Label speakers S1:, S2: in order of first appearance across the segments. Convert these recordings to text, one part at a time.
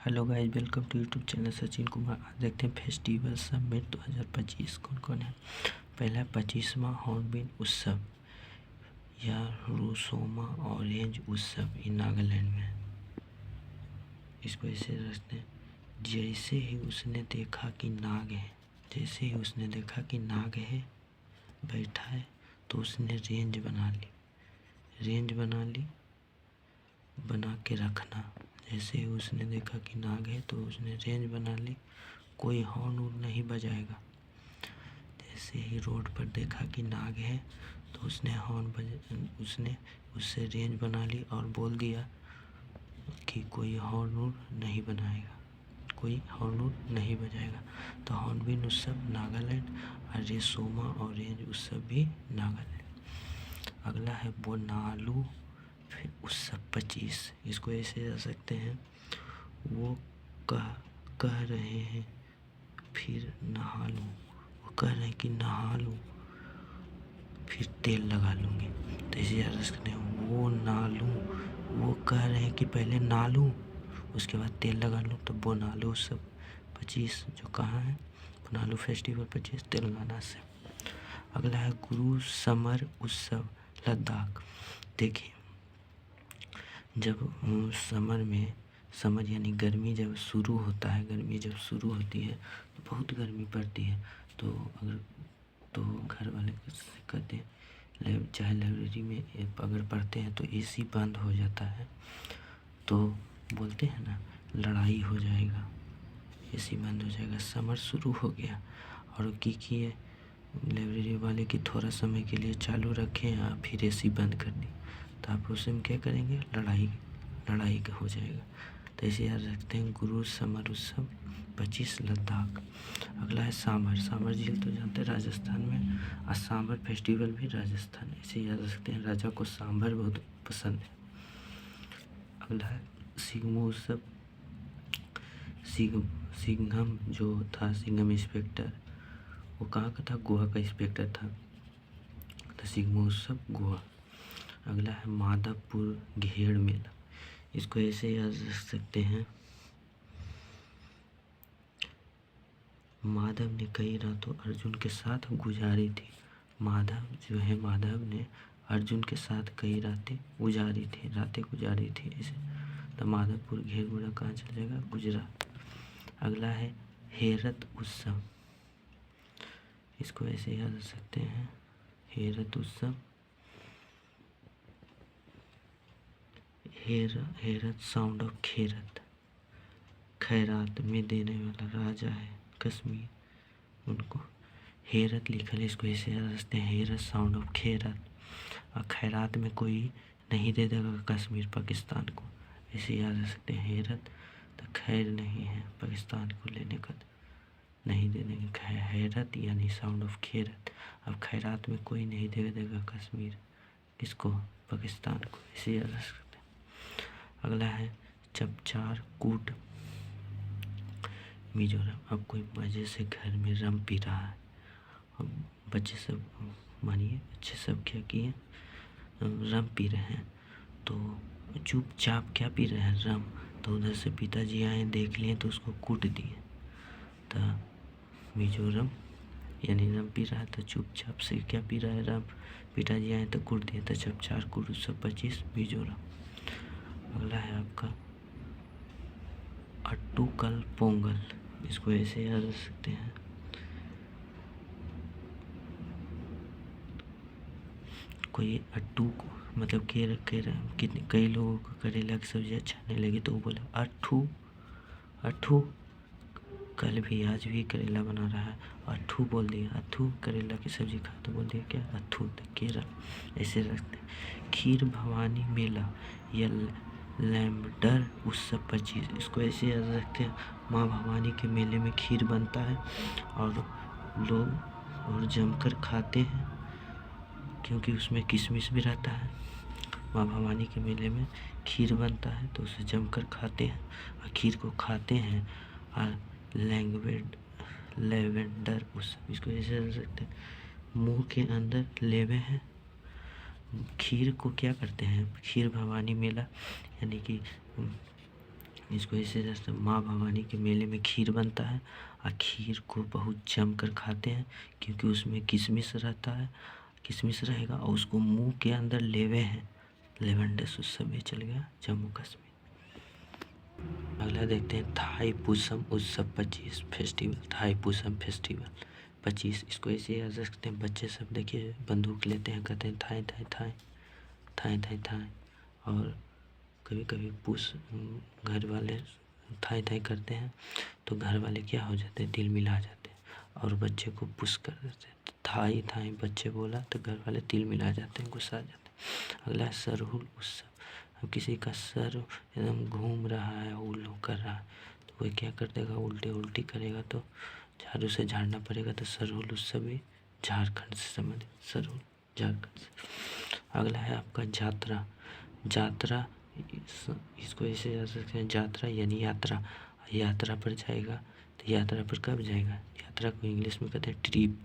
S1: Hello guys, welcome to YouTube channel Sachin Kumar. आज देखते हैं फेस्टिवल समिट 2025 कौन कौन है। पहला 25वां हॉर्नबिल उत्सव या रुसोमा ऑरेंज उत्सव इन नागालैंड में। इसको ऐसे रखते हैं, जैसे ही उसने देखा कि नाग है, जैसे ही उसने देखा कि नाग है बैठा है, तो उसने रेंज बना ली, बना के रखना। जैसे ही उसने देखा कि नाग है तो उसने रेंज बना ली, कोई हॉर्न नहीं बजाएगा। जैसे ही रोड पर देखा कि नाग है तो उसने उसने उससे रेंज बना ली और बोल दिया कि कोई हॉर्न नहीं बनाएगा, कोई हॉर्न नहीं बजाएगा। तो हॉर्नबिल उत्सव नागालैंड और रेसोमा ऑरेंज उत्सव भी नागालैंड। अगला है बोनालू उत्सव 25। इसको ऐसे जा सकते हैं, वो कह रहे हैं फिर नहा लूँ, वो कह रहे हैं कि नहा लूँ फिर तेल लगा लूँगी। तो इसे याद रख सकते हैं, वो ना लूँ, वो कह रहे हैं कि पहले ना लूँ उसके बाद तेल लगा लूँ। तो बोनालू उत्सव 25 जो कहाँ है, बोनालू फेस्टिवल 25 तेलंगाना से। अगला है गुरु समर उत्सव लद्दाख। देखिए, जब समर यानी गर्मी जब शुरू होता है, गर्मी जब शुरू होती है तो बहुत गर्मी पड़ती है। तो घर वाले कहते हैं, चाहे लाइब्रेरी में अगर पढ़ते हैं तो एसी बंद हो जाता है, तो बोलते हैं ना लड़ाई हो जाएगा, एसी बंद हो जाएगा, समर शुरू हो गया। और किए लाइब्रेरी वाले की थोड़ा समय के लिए चालू रखें या फिर एसी बंद कर दी, तो आप उसे में क्या करेंगे, लड़ाई हो जाएगा। तो ऐसे याद रखते हैं गुरु समर उत्सव 25 लद्दाख। अगला है सांभर झील तो जानते हैं राजस्थान में, और सांभर फेस्टिवल भी राजस्थान है। ऐसे याद रखते हैं, राजा को सांभर बहुत पसंद है। अगला है सिंघम उत्सव। सिंघम जो था, सिंघम इंस्पेक्टर, वो कहाँ का था, गोवा का इंस्पेक्टर था। तो सिंघम उत्सव गोवा। अगला है माधवपुर घेड़ मेला। इसको ऐसे याद रख सकते हैं, माधव ने कई रातों अर्जुन के साथ गुजारी थी। माधव ने अर्जुन के साथ कई रातें गुजारी थी ऐसे। तो माधवपुर घेर मेला कहाँ चल जाएगा, गुजरात। अगला है हेरत उत्सव। इसको ऐसे याद रख सकते हैं, हेरत उत्सव, हेरत साउंड ऑफ खैरात में देने वाला राजा है कश्मीर, उनको हेरत लिखल है। इसको ऐसे याद रखते हैं, हेरत साउंड ऑफ खैरात। और खैरात में कोई नहीं दे देगा कश्मीर पाकिस्तान को, ऐसे याद रख सकते हैं। हेरत तो खैर नहीं है, पाकिस्तान को लेने का नहीं दे देंगे, हेरत यानी साउंड ऑफ खैरत। अब खैरात में कोई नहीं दे देगा कश्मीर किसको, पाकिस्तान को, ऐसे याद रख सकते हैं। अगला है चपचार कूट मिजोरम। अब कोई मज़े से घर में रम पी रहा है, अब बच्चे सब मानिए बच्चे सब क्या किए, रम पी रहे हैं। तो चुपचाप क्या पी रहे हैं, रम। तो उधर से पिताजी आए, देख लिए तो उसको कूट दिए। तो मिजोरम यानी रम पी रहा है, तो चुपचाप से क्या पी रहा है, रम। पिताजी आए तो कूट दिए, तो चपचार कूट उत्सव 25 मिजोरम। अगला है आपका अट्टूकल पोंगल। इसको ऐसे याद रख सकते हैं, कोई अट्टू को मतलब कितने कई लोगों को करेला की सब्जी अच्छा नहीं लगी तो वो बोला अट्ठू कल भी आज भी करेला बना रहा है, अट्ठू बोल दिया, अट्ठू करेला की सब्जी खा, तो बोल दिया क्या, अट्ठू। तो केरल ऐसे रखते हैं। खीर भवानी मेला या लैम्बडर उत्सव 25। इसको ऐसे याद रखते हैं, माँ भवानी के मेले में खीर बनता है और लोग और जमकर खाते हैं, क्योंकि उसमें किशमिश भी रहता है। माँ भवानी के मेले में खीर बनता है तो उसे जमकर खाते हैं, और खीर को खाते हैं। और लेवेंडर उत्सव, इसको ऐसे रख सकते हैं, मुंह के अंदर लेवे हैं, खीर को क्या करते हैं, खीर भवानी मेला यानी कि इसको ऐसे जैसे माँ भवानी के मेले में खीर बनता है और खीर को बहुत जम कर खाते हैं क्योंकि उसमें किशमिश रहता है, किशमिश रहेगा और उसको मुंह के अंदर लेवे हैं। लेवेंडस उत्सव ये चल गया जम्मू कश्मीर। अगला देखते हैं थाईपुसम उत्सव 25 फेस्टिवल। थाईपुसम फेस्टिवल 25, इसको ऐसे याद रख सकते हैं। बच्चे सब देखिए बंदूक लेते हैं, कहते हैं थाई थाई थाई थाई थाई थाई, और कभी कभी पुश घर वाले थाई थाई करते हैं तो घर वाले क्या हो जाते हैं, दिल मिला जाते हैं और बच्चे को पुश कर देते हैं। तो थाई थाई बच्चे बोला तो घर वाले दिल मिला जाते हैं, गुस्सा आ जाते हैं। अगला है सरहुल उत्सव। अब किसी का सर एकदम घूम रहा है, उल्लू कर रहा है, तो कोई क्या कर देगा, उल्टी करेगा तो झाड़ू से झाड़ना पड़ेगा। तो सरहुल उत्सव भी झारखंड से संबंधित, सरहुल झारखंड से। अगला है आपका जात्रा। जात्रा इसको ऐसे जा सकते हैं, जात्रा यानी यात्रा। यात्रा पर जाएगा तो यात्रा पर कब जाएगा, यात्रा को इंग्लिश में कहते हैं ट्रिप।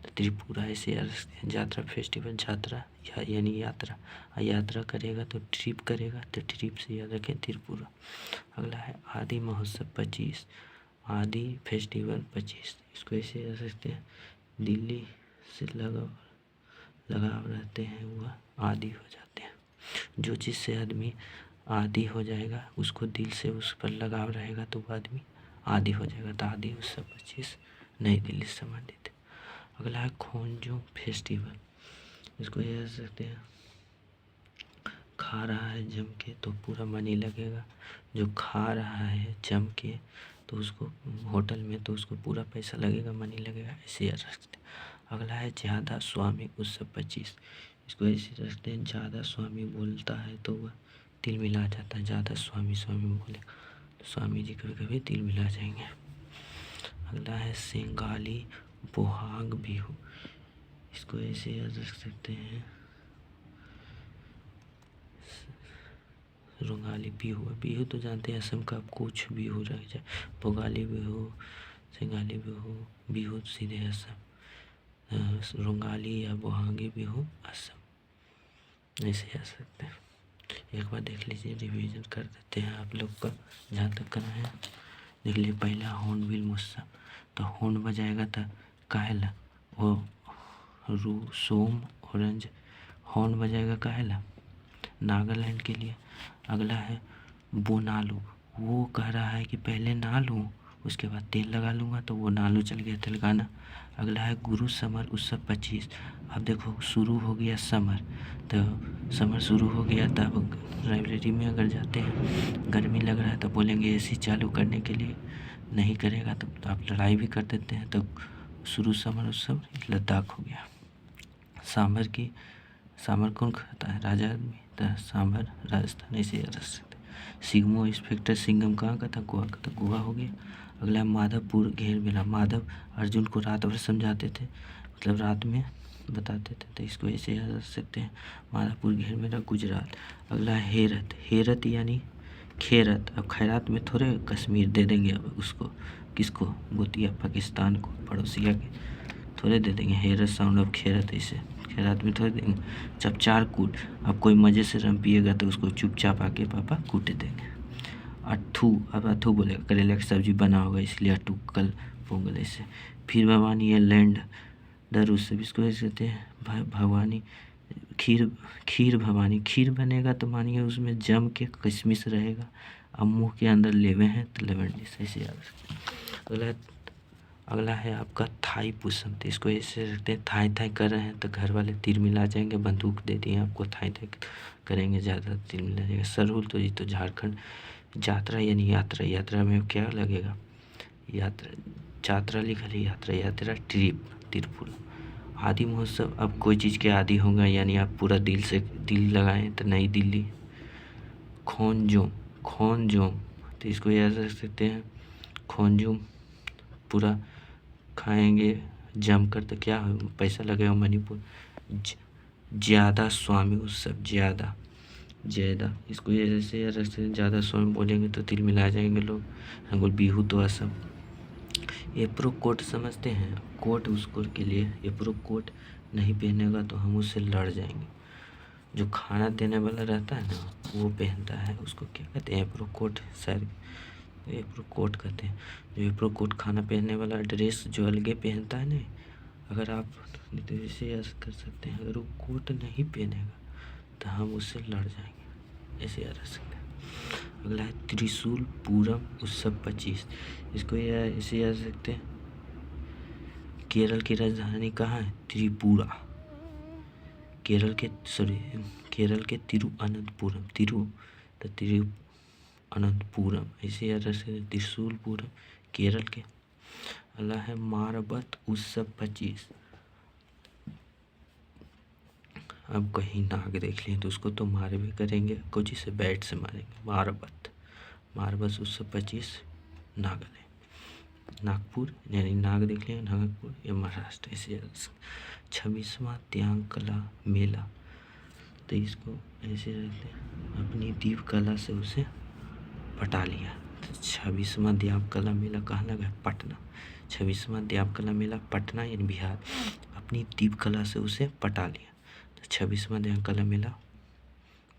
S1: तो त्रिपुरा ऐसे याद रखते हैं। जात्रा फेस्टिवल, जात्रा यानी यात्रा, यात्रा करेगा तो ट्रिप करेगा, तो ट्रिप से याद रखें त्रिपुरा। अगला है आदि महोत्सव 25, आदि फेस्टिवल 25, इसको ऐसे याद सकते हैं, दिल्ली से लगाव रहते हैं वह आदि हो जाते हैं। जो चीज़ से आदमी आदि हो जाएगा, उसको दिल से उस पर लगाव रहेगा तो वो आदमी आदि हो जाएगा। तो आदि उत्सव 25 नई दिल्ली से संबंधित है। अगला है खोंजू फेस्टिवल, इसको ये कह सकते हैं, खा रहा है जम के तो पूरा मनी लगेगा। जो खा रहा है जम के तो उसको होटल में तो उसको पूरा पैसा लगेगा, मनी लगेगा, ऐसे याद रखते हैं। अगला है ज़्यादा स्वामी उत्सव 25, इसको ऐसे रखते हैं, ज़्यादा स्वामी बोलता है तो वह तिल मिला जाता है। ज़्यादा स्वामी स्वामी बोले तो स्वामी जी कभी कभी तिल मिला जाएंगे। अगला है सेंगाली बोहाग बिहू, इसको ऐसे याद रख सकते हैं, रोंगाली बिहू। बिहू तो जानते हैं असम का, कुछ बिहू रह जाए, भोगाली बिहू, सेंगाली बिहू, बिहू सीधे असम, रोंगाली या बोहागी बिहू असम, ऐसे याद सकते हैं। एक बार देख लीजिए, रिवीजन कर देते हैं आप लोग का जहाँ तक करना है। देख लीजिए, पहला हॉर्नबिल उत्सव, तो हॉर्न बजाएगा तो काहेला, वो रू सोम ऑरेंज, हॉर्न बजाएगा काहेला, नागालैंड के लिए। अगला है बोनालू, वो कह रहा है कि पहले नहा लूँ उसके बाद तेल लगा लूँगा, तो वो नालू चल गया तेलंगाना। अगला है गुरु समर उत्सव 25, अब देखो शुरू हो गया समर, तो समर शुरू हो गया, तब लाइब्रेरी में अगर जाते हैं, गर्मी लग रहा है तो बोलेंगे एसी चालू करने के लिए, नहीं करेगा तो आप लड़ाई भी कर देते हैं। तो शुरू समर उत्सव लद्दाख हो गया। सांभर कौन खाता है, राजा आदमी, तो सांभर राजस्थान, ऐसे याद रख सकते हैं। सिग्मो इंस्पेक्टर सिंघम कहाँ का था, गोवा का, तो गोवा हो गया। अगला है माधवपुर घेर मेला। माधव अर्जुन को रात भर समझाते थे, मतलब रात में बताते थे, तो इसको ऐसे याद रख सकते हैं, माधवपुर घेर मेला गुजरात। अगला है हेरत। हेरत यानी खेरत। अब खैरात में थोड़े कश्मीर दे देंगे अब उसको, किसको, गोतिया पाकिस्तान को, पड़ोसिया के थोड़े दे देंगे। हेरत साउंड ऑफ खेरत, ऐसे खैरात में थोड़े देंगे। जब चार कूट, अब कोई मज़े से रम पिएगा तो उसको चुपचाप आके पापा कूटे देंगे। अट्ठू, अब अट्ठू बोलेगा, करेला की सब्जी बना होगा इसलिए अट्ठू, कल पोंगल, ऐसे। फिर भवानी है लैंड डर उत्सव, इसको ऐसे कहते हैं भवानी खीर भवानी। खीर बनेगा तो मानिए उसमें जम के किशमिश रहेगा, अब मुँह के अंदर लेवे हैं तो लेवेंडिस, ऐसे याद। अगला है आपका थाई पुसम, तो इसको ऐसे रखते हैं, थाई थाई कर रहे हैं तो घर वाले तीर मिला जाएंगे, बंदूक दे दिए आपको, थाई थाई करेंगे ज़्यादा तीर मिला जाएगा। सरहुल तो ये तो झारखंड। यात्रा यानी यात्रा, यात्रा में क्या लगेगा, यात्रा, यात्रा लिखा है, यात्रा, यात्रा ट्रिप, त्रिपुरा। आदि महोत्सव, अब कोई चीज़ के आदि होगा यानी आप पूरा दिल से दिल लगाएं तो नई दिल्ली। खोंजोम, खोंजोम, तो इसको याद रख सकते हैं, खोंजोम पूरा खाएंगे जम कर तो क्या हो, पैसा लगेगा, मणिपुर। ज़्यादा स्वामी उत्सव, ज़्यादा, इसको ये जैसे याद रख सकते हैं, ज़्यादा स्वामी बोलेंगे तो तिल मिला जाएंगे लोग। हमको बिहू तो असम। एप्रो कोट समझते हैं, कोट उसको के लिए, एप्रो कोट नहीं पहनेगा तो हम उससे लड़ जाएंगे। जो खाना देने वाला रहता है ना वो पहनता है, उसको क्या कहते हैं, एप्रो कोट, शायद एप्रो कोट कहते हैं। जो एप्रो कोट खाना पहनने वाला ड्रेस जो अलगे पहनता है ना, अगर आप नहीं तो ऐसे ऐसे कर सकते हैं, अगर वो कोट नहीं पहनेगा तो हम उससे लड़ जाएंगे, ऐसे याद रख सकते हैं। अगला है त्रिशूल पूरम उत्सव 25, इसको ऐसे याद रख सकते हैं। केरल की राजधानी कहाँ है? त्रिपुरा। केरल के तिरुअनंतपुरम, तिरुअनंतपुरम ऐसे याद रख सकते। त्रिशूलपुरम केरल के। अगला है मारबत उत्सव 25। अब कहीं नाग देख लें तो उसको तो मार भी करेंगे, कुछ इसे बैट से मारेंगे। मारबत उत्सव 25 नागपुर, यानी नाग देख लें, नागपुर, ये महाराष्ट्र। ऐसे 26वां दिव्यांग कला मेला, तो इसको ऐसे रहते हैं, अपनी दीप कला से उसे पटा लिया। तो 26वां दिव्यांग कला मेला कहाँ लगा है? पटना। 26वां दिव्यांग कला मेला पटना यानी बिहार, अपनी दीप कला से उसे पटा लिया। तो 26वां दिव्यांग कला मेला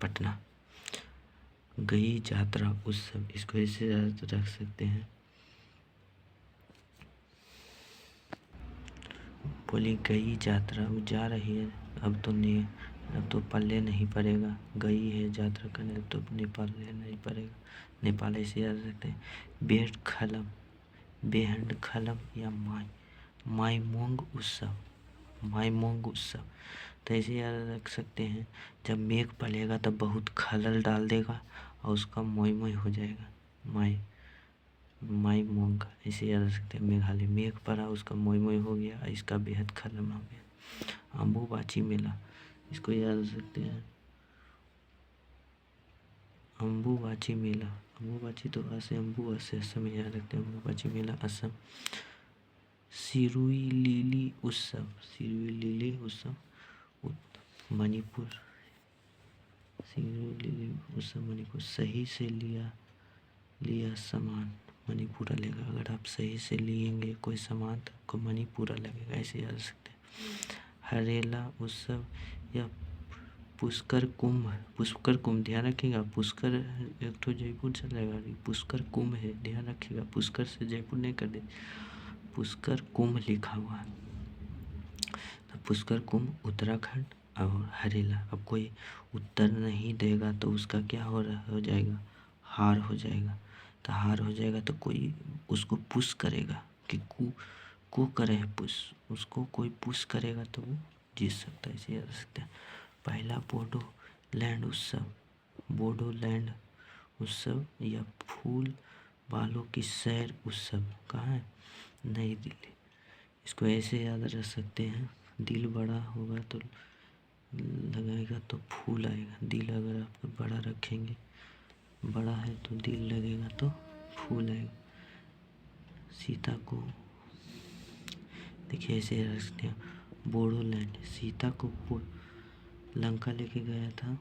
S1: पटना। गई यात्रा उत्सव, इसको ऐसे रख सकते हैं, बोली गई यात्रा, वो जा रही है, अब तो पल्ले नहीं पड़ेगा, गई है यात्रा करने, तो नेपाल नहीं पड़ेगा, नेपाल ऐसे याद रखते हैं। बेहंड खलम या माईमोंग उत्सव, तो ऐसे याद रख सकते हैं, जब मेघ पलेगा तब बहुत खलल डाल देगा और उसका मोई मोई हो जाएगा। माईमोंग ऐसे याद रख सकते हैं। मेघालय, मेघ पड़ा उसका मोई मोई हो गया, इसका बेहद खलम हो गया। अम्बुबाची मेला, इसको याद रख सकते हैं, अम्बुबाची मेला, अम्बुबाची तो असम याद रखते हैं। अम्बुबाची मेला असम। सिरुई लिली उत्सव मणिपुर, मणिपुर। सही से लिया सामान मणिपुरा लगेगा, अगर आप सही से लिएंगे कोई सामान तो आपको मणिपुरा लगेगा, ऐसे याद सकते हैं। हरेला उत्सव या पुष्कर कुंभ, ध्यान रखिएगा, पुष्कर एक तो जयपुर चलेगा, पुष्कर कुंभ है, ध्यान रखिएगा, पुष्कर से जयपुर नहीं कर दे, पुष्कर कुंभ लिखा हुआ है। तो पुष्कर कुंभ उत्तराखंड और हरेला। अब कोई उत्तर नहीं देगा तो उसका क्या हो जाएगा? हार हो जाएगा। तो हार हो जाएगा तो कोई उसको पुश करेगा, कि को करे है पुश, उसको कोई पुश करेगा तो वो जीत सकता है, इसे याद रख सकते हैं। पहला बोडोलैंड उत्सव या फूल बालों की सैर उत्सव कहाँ है? नई दिल्ली। इसको ऐसे याद रख सकते हैं, दिल बड़ा होगा तो लगाएगा तो फूल आएगा, दिल अगर आप बड़ा रखेंगे, बड़ा है तो दिल लगेगा तो फूल आएगा। सीता को देखिए ऐसे रख सकते हैं, बोडोलैंड, सीता को लंका लेके गया था,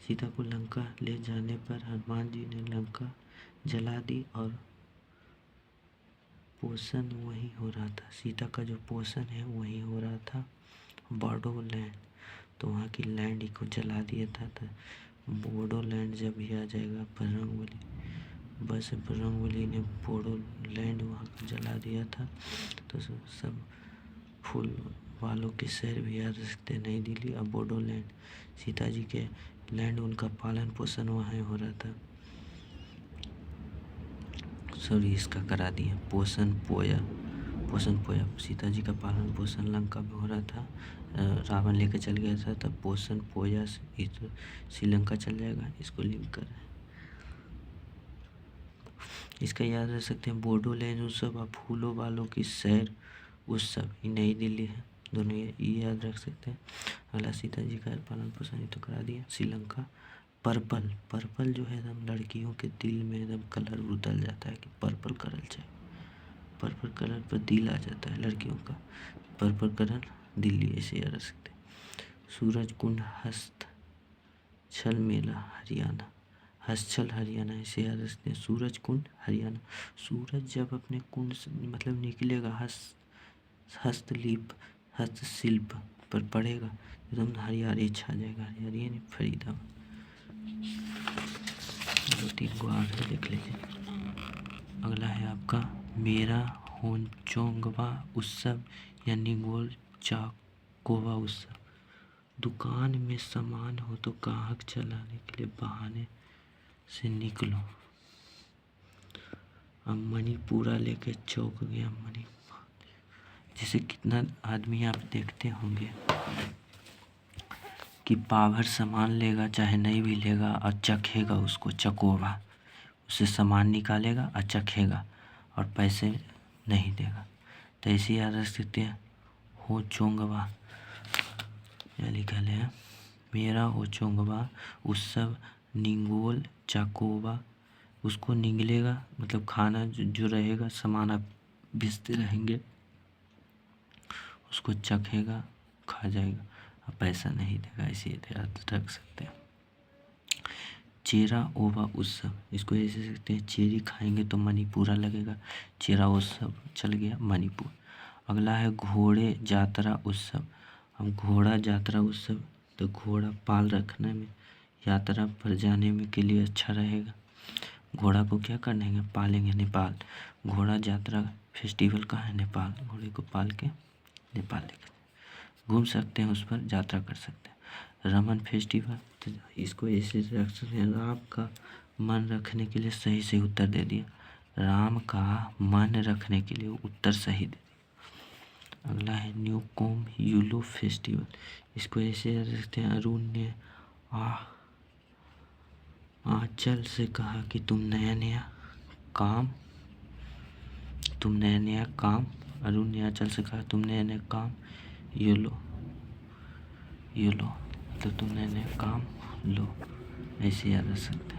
S1: सीता को लंका ले जाने पर हनुमान जी ने लंका जला दी और पोषण वहीं हो रहा था, सीता का जो पोषण है वहीं हो रहा था। बोडोलैंड, तो वहाँ की लैंड को जला दिया था, तो बोडोलैंड जब भी आ जाएगा बजरंगबली ने बोडोलैंड वहाँ को जला दिया था। तो सब फूल वालों के शहर भी याद रखते हैं, नई दिल्ली और बोडोलैंड, सीता जी के लैंड, उनका पालन पोषण वहाँ हो रहा था। सॉरी, इसका करा दिया पोषण पोया, सीता जी का पालन पोषण लंका में हो रहा था, रावण लेकर चल गया था, तब पोषण पोया श्रीलंका चल जाएगा, इसको लिंक कर। इसका याद रख सकते हैं, बोडोलैंड उत्सव और फूलों वालों की सैर उत्सव, ये नई दिल्ली है, दोनों ये याद रख सकते हैं। अगला सीता जी का पालन पोषण तो करा दिया। श्रीलंका। पर्पल जो है एकदम लड़कियों के दिल में एकदम कलर उतल जाता है कि पर्पल कलर चाहिए, पर्पल कलर पर दिल आ जाता है लड़कियों का, पर्पल कलर दिल्ली, ऐसे याद रख सकते हैं। सूरज कुंड हस्तछल मेला हरियाणा, हस्तछल हरियाणा, ऐसे याद रखते हैं। सूरज कुंड हरियाणा, सूरज जब अपने कुंड से मतलब निकलेगा, हस्तशिल्प पर पड़ेगा एकदम हरियाली छा जाएगा, हरियाली यानी फरीदाबाद। 2-3 को आगे देख लीजिए। अगला है आपका मेरा होंचोंगवा उत्सव या निंगोल चाकोवा उत्सव। दुकान में सामान हो तो ग्राहक चलाने के लिए बहाने से निकलो। अब मणिपुरा लेके चौक गया मणिपुर। जैसे कितना आदमी आप देखते होंगे कि पाभर सामान लेगा चाहे नहीं भी लेगा और चखेगा, उसको चकोवा, उससे सामान निकालेगा और चखेगा और पैसे नहीं देगा। तो ऐसे याद रख सकते हैं हो चोंगवा, या लिखा है मेरा हो चोंगवा उत्सव निंगोल चाकोवा। उसको निगलेगा मतलब खाना जो रहेगा, सामान आप बेचते रहेंगे, उसको चखेगा, खा जाएगा और पैसा नहीं देगा, इसे याद रख सकते हैं। चेरा ओवा उत्सव, इसको ऐसे सकते हैं चेरी खाएंगे तो मणिपुरा लगेगा, चेरा उत्सव चल गया मणिपुर। अगला है घोड़े जात्रा उत्सव। हम घोड़ा जात्रा उत्सव, तो घोड़ा पाल रखने में, यात्रा पर जाने में के लिए अच्छा रहेगा। घोड़ा को क्या करेंगे, पालेंगे, नेपाल। घोड़ा जात्रा फेस्टिवल कहाँ है, नेपाल। घोड़े को पाल के नेपाल लेकर घूम सकते हैं, उस पर यात्रा कर सकते हैं। रमन फेस्टिवल, तो इसको ऐसे रख सकते हैं राम का मन रखने के लिए, सही से उत्तर दे दिया। राम का मन रखने के लिए उत्तर सही दे दिया। अगला है न्यू कोम यूलो फेस्टिवल, इसको ऐसे रखते हैं अरुण ने आंचल से कहा कि तुम नया नया काम, अरुण ने आंचल से कहा तुम नया नया काम यूलो तो तुम नया नया काम लो, ऐसे याद रख सकते हैं।